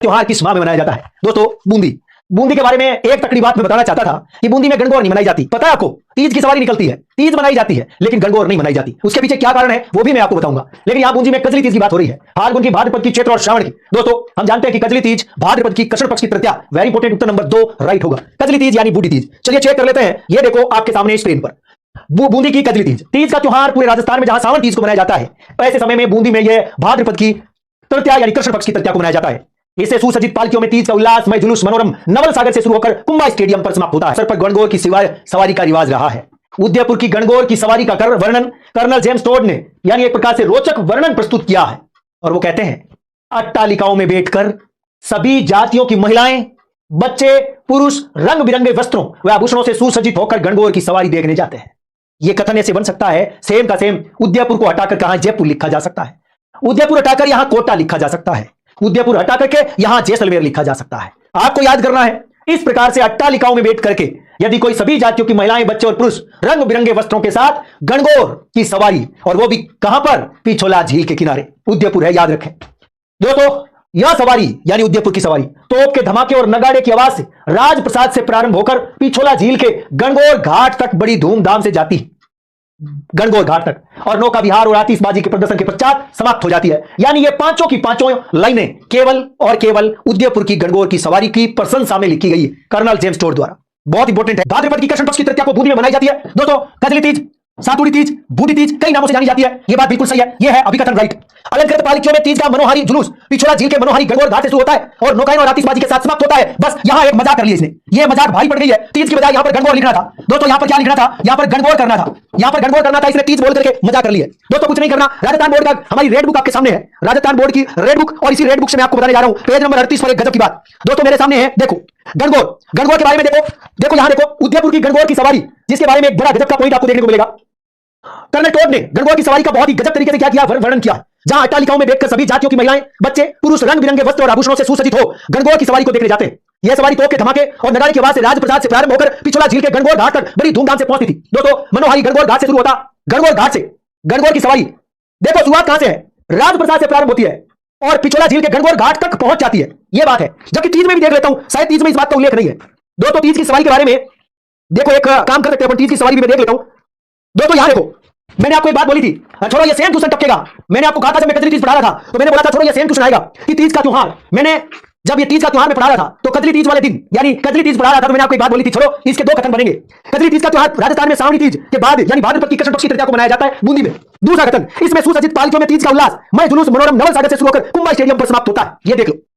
त्योहार किस माह में मनाया जाता है? दोस्तों, बूंदी। बूंदी के बारे में एक तकड़ी बात मैं बताना चाहता था कि बूंदी में गणगौर नहीं मनाई जाती। पता है आपको? तीज की सवारी निकलती है, तीज मनाई जाती है, लेकिन गणगौर नहीं मनाई जाती। उसके पीछे क्या कारण है वो भी मैं आपको बताऊंगा। लेकिन यहां बूंदी में कजली तीज की बात हो रही है, फाल्गुन की, भाद्रपद की, चैत्र और श्रावण की। दोस्तों, हम जानते हैं कि कजली तीज भाद्रपद की कृष्ण पक्ष की तृतीया, वेरी इंपॉर्टेंट, उत्तर नंबर 2 राइट होगा। कजली तीज यानी बूढ़ी तीज। चलिए चेक कर लेते हैं। ये देखो आपके सामने स्क्रीन पर बूंदी की कजली तीज। तीज का त्योहार पूरे राजस्थान में जहां सावन तीज को मनाया जाता है, ऐसे समय में बूंदी में यह भाद्रपद की तृतीया यानी कृष्ण पक्ष की तृतीया को मनाया जाता है। इससे सुसज्जित पालकियों में तीज का उल्लासमय जुलूस मनोरम नवल सागर से शुरू होकर कुंभा स्टेडियम पर समाप्त होता है। सर पर गणगौर की सवारी का रिवाज रहा है। उदयपुर की गणगौर की सवारी का वर्णन कर्नल जेम्स टोड ने यानी एक प्रकार से रोचक वर्णन प्रस्तुत किया है। और वो कहते हैं, अट्टालिकाओं में बैठकर सभी जातियों की महिलाएं, बच्चे, पुरुष रंग बिरंगे वस्त्रों व आभूषणों से सुसज्जित होकर गणगौर की सवारी देखने जाते हैं। यह कथन ऐसे बन सकता है, सेम का सेम उदयपुर को हटाकर कहां जयपुर लिखा जा सकता है, उदयपुर हटाकर यहां कोटा लिखा जा सकता है, उदयपुर हटा करके यहां जैसलमेर लिखा जा सकता है। आपको याद करना है, इस प्रकार से अट्टालिकाओं में बैठ करके यदि कोई सभी जातियों की महिलाएं, बच्चे और पुरुष रंग बिरंगे वस्त्रों के साथ गणगौर की सवारी, और वो भी कहां पर? पिछोला झील के किनारे, उदयपुर है, याद रखें दोस्तों। यह सवारी यानी उदयपुर की सवारी तोप के धमाके और नगाड़े की आवाज से राजप्रसाद से प्रारंभ होकर पिछोला झील के गणगौर घाट तक बड़ी धूमधाम से जाती है, गणगौर घाट तक, और नौका विहार और आतिशबाजी के प्रदर्शन के पश्चात समाप्त हो जाती है। यानी ये पांचों की पांचों लाइनें केवल और केवल उदयपुर की गणगौर की सवारी की प्रशंसा में लिखी गई है कर्नल जेम्स टोड द्वारा। बहुत इंपॉर्टेंट है। भाद्रपद की कृष्ण पक्ष की तृतीया को बूंदी में मनाई जाती है। दोस्तों, कजली तीज, सातुड़ी तीज, बूढ़ी तीज कई नामों से जानी जाती है। यह बात बिल्कुल सही है, यह है अभिकथन राइट। अलंकृत पालकियों में तीज का मनोहारी जुलूस पिछोला झील के मनोहारी गणगौर घाट से शुरू होता है और नौकायन और आतिशबाजी के साथ समाप्त होता है। बस यहां एक मजाक कर लिया इसने, यह मजाक भारी पड़ गई है। तीज की बजाय यहां पर गणगौर लिखना था। दोस्तों, यहां पर क्या लिखना था? यहां पर गणगौर करना था, यहां पर गणगौर करना था। इसने तीज बोल करके मजाक कर लिया। दोस्तों, कुछ नहीं करना। राजस्थान बोर्ड का हमारी रेड बुक आपके सामने है, राजस्थान बोर्ड की रेड बुक, और इसी रेड बुक से मैं आपको बताने जा रहा हूं पेज नंबर 38 पर एक गजब की बात दोस्तों मेरे सामने है। देखो गणगौर, गणगौर के बारे में देखो यहां देखो, उदयपुर की गणगौर की सवारी, जिसके बारे में एक बड़ा गजब का पॉइंट आपको देखने को मिलेगा। कर्नल टोड ने गणगौर की सवारी का बहुत ही गजब तरीके से क्या किया, वर्णन किया। जहां अट्टालिकाओं में बैठकर सभी जातियों की महिलाएं, बच्चे, पुरुष रंग बिरंगे वस्त्र और आभूषणों से सुसज्जित हो गणगौर की सवारी को देखने जाते हैं। यह सवारी तोप के धमाके और नगाड़े की आवाज से राजप्रसाद से प्रारंभ होकर पिछोला झील के गणगौर घाट तक बड़ी धूमधाम से पहुंचती थी। दोस्तों, मनोहारी गणगौर घाट से शुरू होता, गणगौर घाट से गणगौर की सवारी देखो शुरुआत कहां से है, राजप्रसाद से प्रारंभ होती है और पिछोला झील के गणगौर घाट तक पहुंच जाती है। यह बात है। जबकि तीज में भी देख लेता हूं, शायद तीज में इस बात का उल्लेख नहीं है। दोस्तों, तीज की सवारी के बारे में देखो, एक काम कर सकते हैं, तीज की सवारी भी मैं देख लेता हूं। दोस्तों, यहां देखो, मैंने आपको एक बात बोली थी, छोड़ो ये सेम क्वेश्चन टपकेगा। मैंने आपको कहा था जब मैं कजली तीज पढ़ा रहा था, तो मैंने बोला था छोड़ो ये सेम क्वेश्चन आएगा कि तीज का त्योहार, मैंने जब ये तीज का त्योहार में पढ़ा रहा था तो कजली तीज वाले दिन यानी कजली तीज पढ़ा रहा था, तो मैंने आपको एक बात बोली थी, छोड़ो इसके दो कथन बनेंगे। कजली तीज का त्योहार राजस्थान में श्रावणी तीज के बाद यानी भाद्रपद की कृष्ण पक्ष की तृतीया को मनाया जाता है बूंदी में। दूसरा कथन, इसमें सुसज्जित पालकियों में तीज का उल्लास मय जुलूस मनोरम नवल सागर से शुरू होकर कुंभा स्टेडियम पर समाप्त होता है। ये देख लो।